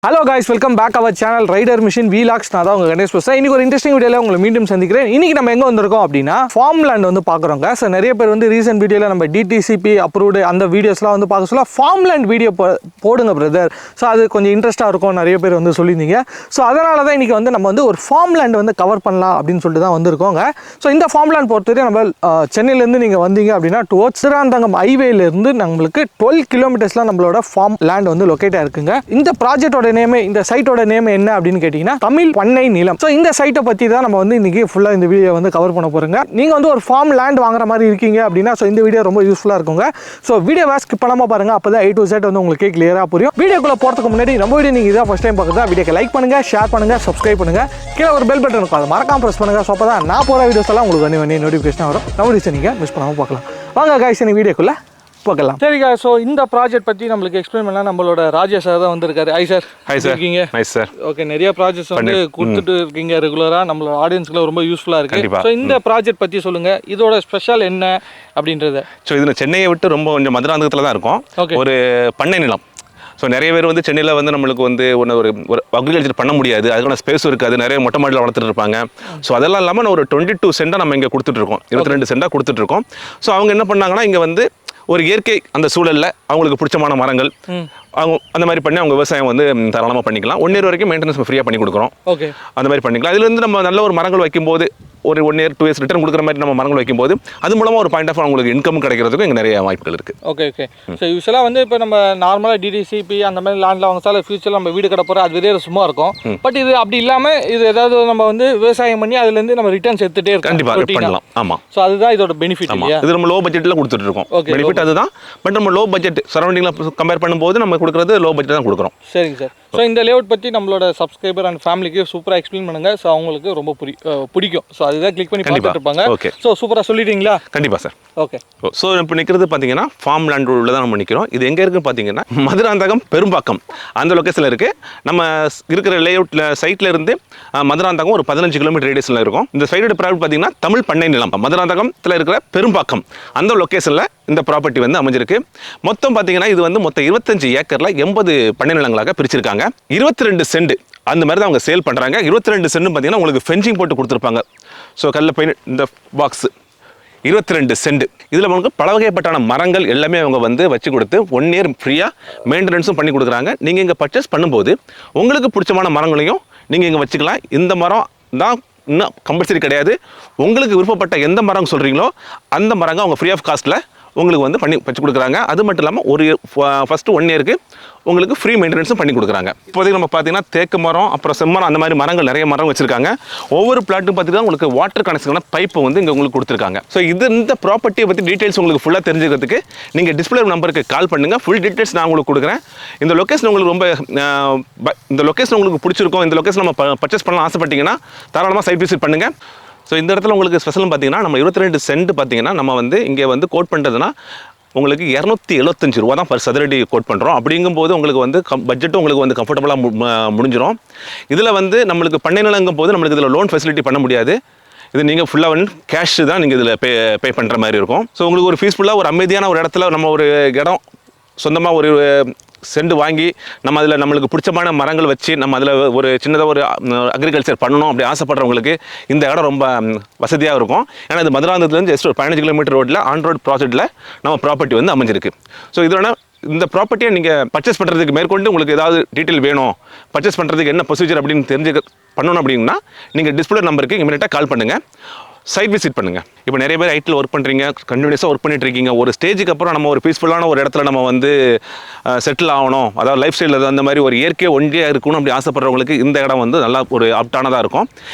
Hello guys, welcome back our channel Rider Machine Vlogs. நான் தான் உங்க கணேஷ் பேசுறேன். இன்னைக்கு ஒரு இன்ட்ரஸ்டிங் வீடியோல உங்களை மீண்டும் சந்திக்கிறேன். இன்னைக்கு நம்ம எங்க வந்திருக்கோம் அப்படினா ஃபார்ம் லேண்ட் வந்து பார்க்கறோங்க. சோ நிறைய பேர் வந்து ரீசன்ட் வீடியோல நம்ம DTCP அப்ரூவ்ட் அந்த வீடியோஸ்லாம் வந்து பார்க்க சொல்ல ஃபார்ம் லேண்ட் வீடியோ போடுங்க பிரதர். சோ அது கொஞ்சம் இன்ட்ரஸ்டா இருக்கும் நிறைய பேர் வந்து சொல்லிருந்தீங்க. சோ அதனால தான் இன்னைக்கு வந்து நம்ம வந்து ஒரு ஃபார்ம் லேண்ட் வந்து கவர் பண்ணலாம் அப்படினு சொல்லிட்டு தான் வந்திருக்கோங்க. சோ இந்த ஃபார்ம் லேண்ட் பொறுத்தவரை நம்ம சென்னையில இருந்து நீங்க வந்தீங்க அப்படினா டுவர்ட்ஸ் திருவனந்தபுரம் ஹைவேல இருந்து நமக்கு 12 கிலோமீட்டர்ஸ்ல நம்மளோட ஃபார்ம் லேண்ட் வந்து லொகேட் ஆயிருக்குங்க. இந்த ப்ராஜெக்ட்டோட நேம் இந்த சைட்டோட நேம் என்ன அப்படின்னு கேட்டீங்கன்னா தமிழ் பண்ணை நிலம். ஸோ இந்த சைட்டை பற்றி தான் நம்ம வந்து இன்னைக்கு ஃபுல்லாக இந்த வீடியோ வந்து கவர் பண்ண போகிறோங்க. நீங்கள் வந்து ஒரு ஃபார்ம் லேண்ட் வாங்குற மாதிரி இருக்கீங்க அப்படின்னா ஸோ இந்த வீடியோ ரொம்ப யூஸ்ஃபுல்லாக இருக்குங்க. ஸோ வீடியோவை ஸ்கிப் பண்ணாமல் பாருங்கள், அப்போ தான் A to Z வந்து உங்களுக்கு கிளியராக புரியும். வீடியோக்குள்ளே போகிறதுக்கு முன்னாடி நம்ம வீடியோ நீங்கள் இதான் ஃபஸ்ட் டைம் பார்க்குறதா வீடியோக்கு லைக் பண்ணுங்கள், ஷேர் பண்ணுங்கள், சப்ஸ்கிரைப் பண்ணுங்கள். கீழே ஒரு பெல் பட்டன் இருக்கும், அதை மறக்காம ப்ரெஸ் பண்ணுங்கள். ஸோ அப்போ தான் நான் போகிற வீடியோஸ் எல்லாம் உங்களுக்கு வந்து நோட்டிஃபிகேஷன் வரும். நம்ம வீடியோஸை நீங்கள் மிஸ் பண்ணாமல் பார்க்கலாம். வாங்க காய்ஸ், இந்த வீடியோக்குள்ளே பார்க்கலாம். சரிங்க. ஸோ இந்த ப்ராஜெக்ட் பற்றி நம்மளுக்கு எக்ஸ்பிளைன் பண்ணலாம் நம்மளோட ராஜேஷ் சார் தான் வந்திருக்காரு. Hi sir. Hi sir. இருக்கீங்க? Nice sir. ஓகே, நிறைய ப்ராஜெக்ட்ஸ் வந்து கொடுத்துட்டு இருக்கீங்க ரெகுலராக, நம்மளோட ஆடியன்ஸ்க்குலாம் ரொம்ப யூஸ்ஃபுல்லாக இருக்குது. ஸோ இந்த ப்ராஜெக்ட் பற்றி சொல்லுங்கள், இதோட ஸ்பெஷல் என்ன அப்படின்றத. ஸோ இதில் சென்னையை விட்டு ரொம்ப கொஞ்சம் மதுராந்தகத்தில் தான் இருக்கும். ஒரு பண்ணை நிலம். ஸோ நிறைய பேர் வந்து சென்னையில் வந்து நம்மளுக்கு வந்து ஒரு அக்ரிகல்ச்சர் பண்ண முடியாது, அதுக்கான ஸ்பேஸ் இருக்காது, நிறைய மொட்டை மாடியில் வளர்த்துட்டு இருப்பாங்க. ஸோ அதெல்லாம் இல்லாமல் ஒரு 22 சென்டாக நம்ம இங்கே கொடுத்துட்ருக்கோம், 22 சென்டாக கொடுத்துட்ருக்கோம். ஸோ அவங்க என்ன பண்ணாங்கன்னா இங்கே வந்து ஒரு இயற்கை அந்த சூழலில் அவங்களுக்கு பிடிச்சமான மரங்கள் அவங்க அந்த மாதிரி பண்ணி அவங்க விவசாயம் வந்து தாராளமாக பண்ணிக்கலாம். 1 இயர் வரைக்கும் மெயின்டெனன்ஸ் ஃப்ரீயாக பண்ணி கொடுக்குறோம். ஓகே, அந்த மாதிரி பண்ணிக்கலாம். இதுலேருந்து நம்ம நல்ல ஒரு மரங்கள் வைக்கும்போது ஒரு 1 இயர் 2 இயர்ஸ் ரிட்டர்ன் கொடுக்குற மாதிரி நம்ம மரங்கள் வைக்கும்போது அது மூலமாக ஒரு பாயிண்ட் ஆஃப் அவங்களுக்கு இன்கம் கிடைக்கிறதுக்கும் இங்கே நிறைய வாய்ப்புகள் இருக்குது. Okay okay. ஸோ யூஸ்வலாக வந்து இப்போ நம்ம நார்மலாக DTCP அந்த மாதிரி லேண்டில் வாங்கினால ஃபியூச்சரில் நம்ம வீடு கடை போகிற அது வெளியே சும்மா இருக்கும். பட் இது அப்படி இல்லாமல் இது ஏதாவது நம்ம வந்து விவசாயம் பண்ணி அதுலேருந்து நம்ம ரிட்டர்ன்ஸ் எடுத்துகிட்டே இருக்கோம். கண்டிப்பாக பண்ணலாம். ஆமாம். ஸோ அதுதான் இதோட பெனிஃபிட். இது நம்ம லோ பட்ஜெட்டில் கொடுத்துட்டு இருக்கோம். பெனிஃபிட் அதுதான். பட் நம்ம லோ பட்ஜெட் சரௌண்டிங்கில் கம்பேர் பண்ணும்போது நம்ம கொடுக்குறது லோ பட்ஜெட் தான் கொடுக்குறோம். சரிங்க சார். ஸோ இந்த லேஅவுட் பற்றி நம்மளோட சப்ஸ்கிரைபர் அண்ட் ஃபேமிலிக்கு சூப்பராக எக்ஸ்பிளைன் பண்ணுங்கள். ஸோ அவங்களுக்கு ரொம்ப பிடிக்கும். ஸோ அதுதான் கிளிக் பண்ணி பார்த்துட்டு இருப்பாங்க. ஓகே. ஸோ சூப்பராக சொல்லிடுறீங்களா? கண்டிப்பாக சார். ஓகே. ஸோ இப்போ நிற்கிறது பார்த்தீங்கன்னா ஃபார்ம் லேண்ட் உள்ள தான் நம்ம நிற்கிறோம். இது எங்கே இருக்குன்னு பார்த்தீங்கன்னா மதுராந்தகம் பெரும்பாக்கம் அந்த லொக்கேஷனில் இருக்குது. நம்ம இருக்கிற லேஅவுட்டில் சைட்டில் இருந்து மதுராந்தகம் ஒரு 15 கிலோமீட்டர் ரேடியஸில் இருக்கும். இந்த சைடோட ப்ராப்பர்ட்டி பார்த்தீங்கன்னா தமிழ் பண்ணை நிலம், மதுராந்தகத்தில் இருக்கிற பெரும்பாக்கம் அந்த லொக்கேஷனில் இந்த ப்ராப்பர்ட்டி வந்து அமைஞ்சிருக்கு. மொத்தம் பார்த்தீங்கன்னா இது வந்து மொத்தம் 25 ஏக்கரில் 80 பண்ணை நிலங்களாக பிரிச்சிருக்காங்க. 22 சென்ட் அந்த மாதிரி தான் அவங்க சேல் பண்ணுறாங்க. 22 சென்ட் பார்த்தீங்கன்னா உங்களுக்கு ஃபென்சிங் போட்டு கொடுத்துருப்பாங்க. ஸோ கல்ல பையன் இந்த பாக்ஸு 22 சென்ட். இதில் உங்களுக்கு பல வகைப்பட்டான மரங்கள் எல்லாமே அவங்க வந்து வச்சு கொடுத்து 1 இயர் ஃப்ரீயாக மெயின்டெனன்ஸும் பண்ணி கொடுக்குறாங்க. நீங்கள் இங்கே பர்ச்சேஸ் பண்ணும்போது உங்களுக்கு பிடிச்சமான மரங்களையும் நீங்கள் இங்கே வச்சுக்கலாம். இந்த மரம் தான் இன்னும் கம்பல்சரி கிடையாது. உங்களுக்கு விருப்பப்பட்ட எந்த மரம் சொல்கிறீங்களோ அந்த மரங்க அவங்க ஃப்ரீ ஆஃப் காஸ்ட்டில் உங்களுக்கு வந்து பண்ணி வச்சு கொடுக்குறாங்க. அது மட்டும் இல்லாமல் ஒரு ஃபஸ்ட்டு 1 இயருக்கு உங்களுக்கு ஃப்ரீ மெயின்டெனன்ஸும் பண்ணி கொடுக்குறாங்க. இப்போதைக்கு நம்ம பார்த்தீங்கன்னா தேக்கு மரம் அப்புறம் செம்மரம் அந்த மாதிரி மரங்கள் நிறைய மரம் வச்சுருக்காங்க. ஒவ்வொரு பிளாட்டும் பார்த்தீங்கன்னா உங்களுக்கு வாட்டர் கனெக்ஷனான பைப்பை வந்து இங்கே உங்களுக்கு கொடுத்துருக்காங்க. ஸோ இந்த ப்ராப்பர்ட்டியை பற்றி டீட்டெயில்ஸ் உங்களுக்கு ஃபுல்லாக தெரிஞ்சுக்கிறதுக்கு நீங்கள் டிஸ்பிளே நம்பருக்கு கால் பண்ணுங்கள். ஃபுல் டீட்டெயில்ஸ் நான் உங்களுக்கு கொடுக்குறேன். இந்த லொக்கேஷன் உங்களுக்கு ரொம்ப இந்த லொக்கேஷன் உங்களுக்கு பிடிச்சிருக்கும், இந்த லொக்கேஷன் நம்ம பர்ச்சேஸ் பண்ணலாம் ஆசைப்பட்டீங்கன்னா தாராளமாக சைட் விசிட் பண்ணுங்கள். ஸோ இந்த இடத்துல உங்களுக்கு ஸ்பெஷல் பார்த்தீங்கன்னா நம்ம 22 சென்ட் பார்த்தீங்கன்னா நம்ம வந்து இங்கே வந்து கோட் பண்ணுறதுன்னா உங்களுக்கு 275 ரூபா தான் பர் சதுரடி கோட் பண்ணுறோம். அப்படிங்கும்போது உங்களுக்கு வந்து பட்ஜெட்டும் உங்களுக்கு வந்து கம்ஃபர்டபுளாக முடிஞ்சிடும். இதில் வந்து நம்மளுக்கு பண்ணை நிலங்கும் போது நம்மளுக்கு இதில் லோன் ஃபெசிலிட்டி பண்ண முடியாது. இது நீங்கள் ஃபுல்லாக வந்து கேஷ் தான் நீங்கள் இதில் பே பண்ணுற மாதிரி இருக்கும். ஸோ உங்களுக்கு ஒரு பீஸ்ஃபுல்லாக ஒரு அமைதியான ஒரு இடத்துல நம்ம ஒரு இடம் சொந்தமாக ஒரு செண்டு வாங்கி நம்ம அதில் நம்மளுக்கு பிடிச்சமான மரங்கள் வச்சு நம்ம அதில் ஒரு சின்னதாக ஒரு அக்ரிகல்ச்சர் பண்ணணும் அப்படி ஆசைப்படுறவங்களுக்கு இந்த இடம் ரொம்ப வசதியாக இருக்கும். ஏன்னா இது மதுராந்தகத்துலேருந்து ஜஸ்ட் ஒரு 15 கிலோமீட்டர் ரோட்டில் ஆன் ரோட் ப்ராஜெக்ட்டில் நம்ம ப்ராப்பர்ட்டி வந்து அமைஞ்சிருக்கு. ஸோ இதோட இந்த ப்ராப்பர்ட்டியை நீங்கள் பர்ச்சேஸ் பண்ணுறதுக்கு மேற்கொண்டு உங்களுக்கு ஏதாவது டீட்டெயில் வேணும், பர்ச்சேஸ் பண்ணுறதுக்கு என்ன ப்ரொசீஜர் அப்படின்னு பண்ணணும் அப்படின்னா நீங்கள் டிஸ்பிளே நம்பருக்கு இமீடியட்டாக கால் பண்ணுங்கள், சைட் விசிட் பண்ணுங்கள். இப்போ நிறைய பேர் ஐடியில் ஒர்க் பண்ணுறீங்க, கண்டினியூஸாக ஒர்க் பண்ணிட்டு இருக்கீங்க. ஒரு ஸ்டேஜுக்கு அப்புறம் நம்ம ஒரு பீஸ்ஃபுல்லான ஒரு இடத்துல நம்ம வந்து செட்டில் ஆகணும், அதாவது லைஃப் ஸ்டைலில் அந்த மாதிரி ஒரு இயற்கை ஒன்றியாக இருக்கணும் அப்படி ஆசைப்படுறவங்களுக்கு இந்த இடம் வந்து நல்லா ஒரு ஆப்டானதாக இருக்கும்.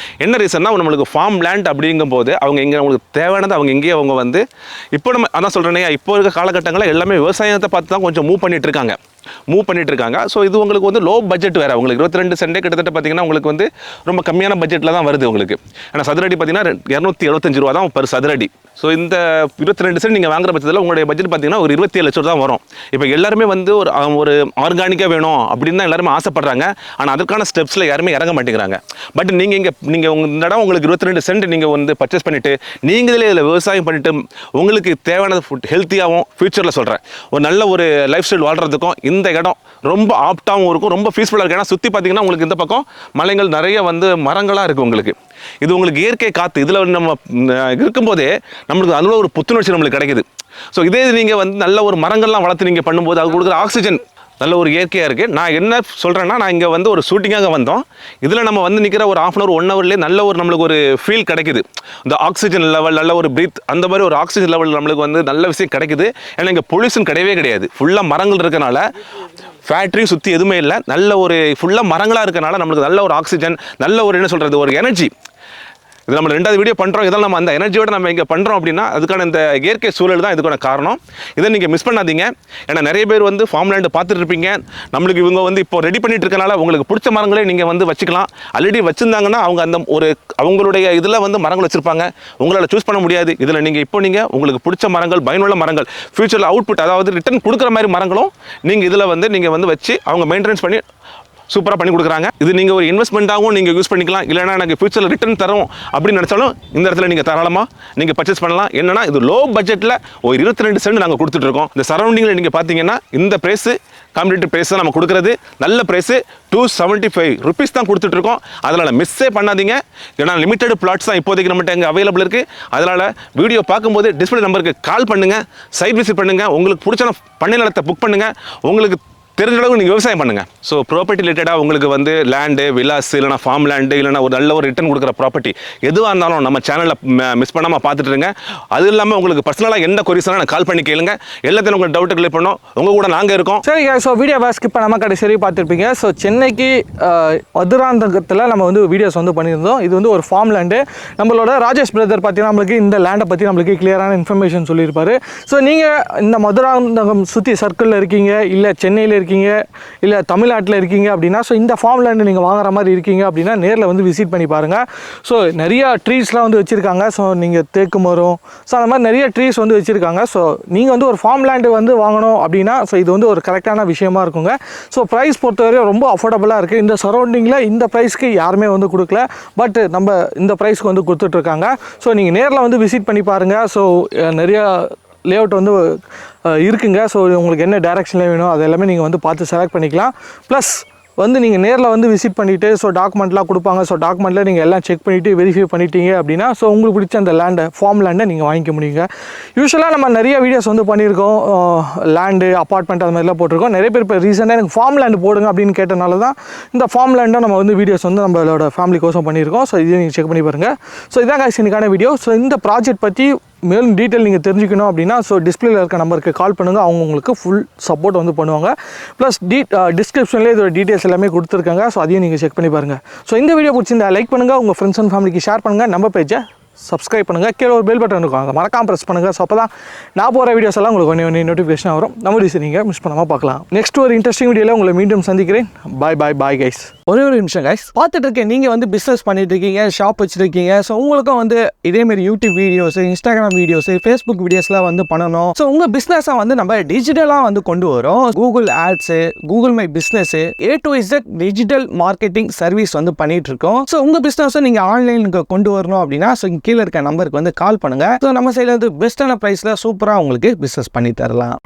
என்ன ரீசன்னா நம்மளுக்கு ஃபார்ம் லேண்ட் அப்படிங்கும்போது அவங்க இங்கே அவங்களுக்கு தேவையானது அவங்க இங்கேயே அவங்க வந்து இப்போ நம்ம அதான் சொல்கிறேனே, இப்போ இருக்க காலகட்டங்களில் எல்லாமே விவசாயத்தை பார்த்து தான் கொஞ்சம் மூவ் பண்ணிட்டு இருக்காங்க. ஸோ இது உங்களுக்கு வந்து லோ பட்ஜெட் வேறு. உங்களுக்கு 22 சென்டே கிட்டத்தட்ட பார்த்தீங்கன்னா உங்களுக்கு வந்து ரொம்ப கம்மியான பட்ஜெட்டில் தான் வருது உங்களுக்கு. ஏன்னா சதுரடி பார்த்தீங்கன்னா 275 ரூபா தான் பர் சதுரடி. ஸோ இந்த 22 சென்ட் நீங்கள் வாங்குற பட்சத்தில் உங்களுடைய பட்ஜெட் பார்த்தீங்கன்னா ஒரு 27 லட்சம் தான் வரும். இப்போ எல்லாருமே வந்து ஒரு ஆர்கானிக்காக வேணும் அப்படின்னு தான் எல்லாருமே ஆசைப்படுறாங்க. ஆனால் அதற்கான ஸ்டெப்ஸில் யாருமே இறங்க மாட்டேங்கிறாங்க. பட் நீங்கள் இந்த இடம் உங்களுக்கு 22 சென்ட் நீங்கள் வந்து பர்ச்சேஸ் பண்ணிவிட்டு நீங்களே இதில் விவசாயம் பண்ணிவிட்டு உங்களுக்கு தேவையான ஃபுட் ஹெல்த்தியாகவும் ஃபியூச்சரில் சொல்கிறேன் ஒரு நல்ல ஒரு லைஃப் ஸ்டைல் வாழ்கிறதுக்கும் இந்த இடம் ரொம்ப ஆப்டாகவும் இருக்கும், ரொம்ப பீஸ்ஃபுல்லாக இருக்கும். ஏன்னா சுற்றி பார்த்தீங்கன்னா உங்களுக்கு இந்த பக்கம் மலைகள் நிறைய வந்து மரங்களாக இருக்குது உங்களுக்கு. இது உங்களுக்கு இயற்கை காற்று இதில் நம்ம இருக்கும்போதே நம்மளுக்கு அதில் ஒரு புத்துணர்ச்சி நம்மளுக்கு கிடைக்குது. ஸோ இதே நீங்கள் வந்து நல்ல ஒரு மரங்கள்லாம் வளர்த்து நீங்கள் பண்ணும்போது அது கொடுக்குற ஆக்சிஜன் நல்ல ஒரு இயற்கையாக இருக்குது. நான் என்ன சொல்கிறேன்னா, நான் இங்கே வந்து ஒரு ஷூட்டிங்காக வந்தோம். இதில் நம்ம வந்து நிற்கிற ஒரு ½ hour 1 hourலேயே நல்ல ஒரு நம்மளுக்கு ஒரு ஃபீல் கிடைக்குது. இந்த ஆக்சிஜன் லெவல் நல்ல ஒரு பிரீத் அந்த மாதிரி ஒரு ஆக்சிஜன் லெவல் நம்மளுக்கு வந்து நல்ல விஷயம் கிடைக்குது. ஏன்னா இங்கே பொல்யூஷன் கிடையவே கிடையாது. ஃபுல்லாக மரங்கள் இருக்கனால ஃபேக்ட்ரியும் சுற்றி எதுவுமே இல்லை. நல்ல ஒரு ஃபுல்லாக மரங்களாக இருக்கனால நம்மளுக்கு நல்ல ஒரு ஆக்சிஜன் நல்ல ஒரு என்ன சொல்கிறது ஒரு எனர்ஜி. இது நம்ம 2வது வீடியோ பண்ணுறோம். இதெல்லாம் நம்ம அந்த எனர்ஜியோட நம்ம இங்கே பண்ணுறோம் அப்படின்னா அதுக்கான இந்த இயற்கை சூழல் தான் இதுக்கான காரணம். இதை நீங்கள் மிஸ் பண்ணாதீங்க. ஏன்னா நிறைய பேர் வந்து ஃபார்ம் லேண்டு பார்த்துட்டு இருப்பீங்க. நம்மளுக்கு இவங்க வந்து இப்போ ரெடி பண்ணிட்டு இருக்கனால உங்களுக்கு பிடிச்ச மரங்களே நீங்கள் வந்து வச்சுக்கலாம். ஆல்ரெடி வச்சுருந்தாங்கன்னா அவங்க அந்த ஒரு அவங்களுடைய இதில் வந்து மரங்கள் வச்சுருப்பாங்க. உங்களால் சூஸ் பண்ண முடியாது. இதில் நீங்கள் இப்போ நீங்கள் உங்களுக்கு பிடிச்ச மரங்கள் பயனுள்ள மரங்கள் ஃபியூச்சரில் அவுட்புட் அதாவது ரிட்டர்ன் கொடுக்குற மாதிரி மரங்களும் நீங்கள் இதில் வந்து நீங்கள் வந்து வச்சு அவங்க மெயின்டெனன்ஸ் பண்ணி சூப்பராக பண்ணி கொடுக்குறாங்க. இது நீங்கள் ஒரு இன்வெஸ்ட்மெண்ட்டாகவும் நீங்கள் யூஸ் பண்ணிக்கலாம். இல்லைனா எனக்கு ஃபியூச்சரில் ரிட்டர்ன் தரும் அப்படின்னு நினச்சாலும் இந்த இடத்துல நீங்கள் தாராளமாக நீங்கள் பர்ச்சேஸ் பண்ணலாம். என்னன்னா இது லோ பட்ஜெட்டில் ஒரு 22 சென்ட் நாங்கள் கொடுத்துட்ருக்கோம். இந்த சரௌண்டிங்கில் நீங்கள் பார்த்தீங்கன்னா இந்த ப்ரைஸு காம்படிட்டிவ் ப்ரைஸ் தான் நம்ம கொடுக்குறது. நல்ல ப்ரைஸு 275 rupees தான் கொடுத்துட்ருக்கோம். அதனால் மிஸ்ஸே பண்ணாதீங்க. ஏன்னா லிமிட்டட் பிளாட்ஸ் தான் இப்போதைக்கு நம்மகிட்ட இங்கே அவைலபிள் இருக்குது. அதனால் வீடியோ பார்க்கும்போது டிஸ்பிளே நம்பருக்கு கால் பண்ணுங்கள், சைட் விசிட் பண்ணுங்கள், உங்களுக்கு பிடிச்ச பண்ணை நிலத்தை புக் பண்ணுங்கள், உங்களுக்கு தெரிஞ்ச அளவுக்கு நீங்கள் விவசாயம் பண்ணுங்கள். ஸோ ப்ராப்பர்ட்டி ரிலேட்டடாக உங்களுக்கு வந்து லேண்டு விலாஸ் இல்லைனா ஃபார்ம் லேண்டு இல்லைனா ஒரு நல்ல ஒரு ரிட்டர்ன் கொடுக்குற ப்ராப்பர்ட்டி எதுவாக இருந்தாலும் நம்ம சேனலில் மிஸ் பண்ணாமல் பார்த்துட்டு இருங்க. அது இல்லாமல் உங்களுக்கு பர்சனலாக என்ன கொரிஸ்னா நான் கால் பண்ணி கேளுங்க. எல்லாத்தையும் உங்களுக்கு டவுட்டு கிளியர் பண்ணோம். உங்கள் கூட நாங்கள் இருக்கோம். சரி, ஸோ வீடியோவை ஸ்கிப் பண்ணாமல் கடைசி பார்த்துருப்பீங்க. ஸோ சென்னைக்கு மதுராந்தகத்தில் நம்ம வந்து வீடியோஸ் வந்து பண்ணியிருந்தோம். இது வந்து ஒரு ஃபார்ம் லேண்டு. நம்மளோட ராஜேஷ் பிரதர் பார்த்தீங்கன்னா நம்மளுக்கு இந்த லேண்டை பற்றி நம்மளுக்கு கிளியரான இன்ஃபர்மேஷன் சொல்லியிருப்பாரு. ஸோ நீங்கள் இந்த மதுராந்தகம் சுற்றி சர்க்கிளில் இருக்கீங்க, இல்லை சென்னையில் இருக்கீங்க, இல்லை தமிழ்நாட்டில் இருக்கீங்க அப்படின்னா ஸோ இந்த ஃபார்ம் லேண்டு நீங்கள் வாங்குற மாதிரி இருக்கீங்க அப்படின்னா நேரில் வந்து விசிட் பண்ணி பாருங்கள். ஸோ நிறையா ட்ரீஸ்லாம் வந்து வச்சுருக்காங்க. ஸோ நீங்கள் தேக்கு மரம் ஸோ அந்த மாதிரி நிறைய ட்ரீஸ் வந்து வச்சுருக்காங்க. ஸோ நீங்கள் வந்து ஒரு ஃபார்ம் லேண்டு வந்து வாங்கணும் அப்படின்னா ஸோ இது வந்து ஒரு கரெக்டான விஷயமா இருக்குங்க. ஸோ ப்ரைஸ் பொறுத்தவரையும் ரொம்ப அஃபோர்டபுளாக இருக்குது. இந்த சரௌண்டிங்கில் இந்த ப்ரைஸ்க்கு யாருமே வந்து கொடுக்கல. பட் நம்ம இந்த ப்ரைஸ்க்கு வந்து கொடுத்துட்ருக்காங்க. ஸோ நீங்கள் நேரில் வந்து விசிட் பண்ணி பாருங்கள். ஸோ நிறையா லேஅவுட் வந்து இருக்குங்க. ஸோ உங்களுக்கு என்ன டைரெக்ஷனில் வேணும் அது எல்லாமே நீங்கள் வந்து பார்த்து செலக்ட் பண்ணிக்கலாம். ப்ளஸ் வந்து நீங்கள் நேரில் வந்து விசிட் பண்ணிவிட்டு ஸோ டாக்குமெண்ட்லாம் கொடுப்பாங்க. ஸோ டாக்குமெண்ட்டில் நீங்கள் எல்லாம் செக் பண்ணிவிட்டு வெரிஃபை பண்ணிட்டீங்க அப்படின்னா ஸோ உங்களுக்கு பிடிச்ச அந்த லேண்டை ஃபார்ம் லேண்டை நீங்கள் வாங்கிக்க முடியுங்க. யூஸ்வலாக நம்ம நிறைய வீடியோஸ் வந்து பண்ணியிருக்கோம். லேண்டு அப்பார்ட்மெண்ட் அது மாதிரிலாம் போட்டிருக்கோம். நிறைய பேர் இப்போ ரீசெண்டாக எனக்கு ஃபார்ம் லேண்டு போடுங்க அப்படின்னு கேட்டனால தான் இந்த ஃபார்ம் லேண்டை நம்ம வந்து வீடியோஸ் வந்து நம்மளோட ஃபேமிலிக்கோசம் பண்ணியிருக்கோம். ஸோ இதை நீங்கள் செக் பண்ணி பாருங்கள். ஸோ இதான் guys இன்னைக்கான வீடியோ. ஸோ இந்த ப்ராஜெக்ட் பற்றி மேலும் டீட்டெயில் நீங்கள் தெரிஞ்சுக்கணும் அப்படின்னா ஸோ டிஸ்பிளேல இருக்க நம்பருக்கு கால் பண்ணுங்கள். அவங்க உங்களுக்கு ஃபுல் சப்போர்ட் வந்து பண்ணுவாங்க. ப்ளஸ் டிஸ்கிரிப்ஷன்லேயே இதோட டீட்டெயில்ஸ் எல்லாமே கொடுத்துருக்காங்க. ஸோ அதையும் நீங்கள் செக் பண்ணி பாருங்கள். ஸோ இந்த வீடியோ பிடிச்சிருந்தா லைக் பண்ணுங்கள், உங்கள் ஃப்ரெண்ட்ஸ் அண்ட் ஃபேமிலிக்கு ஷேர் பண்ணுங்கள், நம்ம பேஜை சப்ஸ்கிரைப் பண்ணுங்கள். கீழே ஒரு பெல் பட்டன் இருக்கும், அங்கே மறக்காம ப்ரெஸ் பண்ணுங்கள். ஸோ அப்போ தான் நான் போகிற வீடியோஸ் எல்லாம் உங்களுக்கு ஒன்று நோட்டிஃபிகேஷன் வரும். நம்ம வீடியோஸ் நீங்கள் மிஸ் பண்ணாமல் பார்க்கலாம். நெக்ஸ்ட் ஒரு இன்ட்ரெஸ்டிங் வீடியோவில் உங்களை மீண்டும் சந்திக்கிறேன். Bye guys. ஒரே ஒரு நிமிஷம் கைஸ், பார்த்துட்டு இருக்கேன் நீங்கள் வந்து பிஸ்னஸ் பண்ணிட்டு இருக்கீங்க, ஷாப் வச்சுருக்கீங்க. ஸோ உங்களுக்கும் வந்து இதேமாரி YouTube videos, Instagram videos, Facebook வீடியோஸ்லாம் வந்து பண்ணணும். ஸோ உங்கள் பிஸ்னஸை வந்து நம்ம டிஜிட்டலாக வந்து கொண்டு வரோம். Google ads, Google my business, A to Z digital marketing service வந்து பண்ணிட்டு இருக்கோம். ஸோ உங்கள் பிஸ்னஸை நீங்கள் ஆன்லைனுக்கு கொண்டு வரணும் அப்படின்னா ஸோ கீழே இருக்க நம்பருக்கு வந்து கால் பண்ணுங்க. ஸோ நம்ம சைடில் வந்து பெஸ்ட்டான ப்ரைஸில் சூப்பராக உங்களுக்கு பிஸ்னஸ் பண்ணி தரலாம்.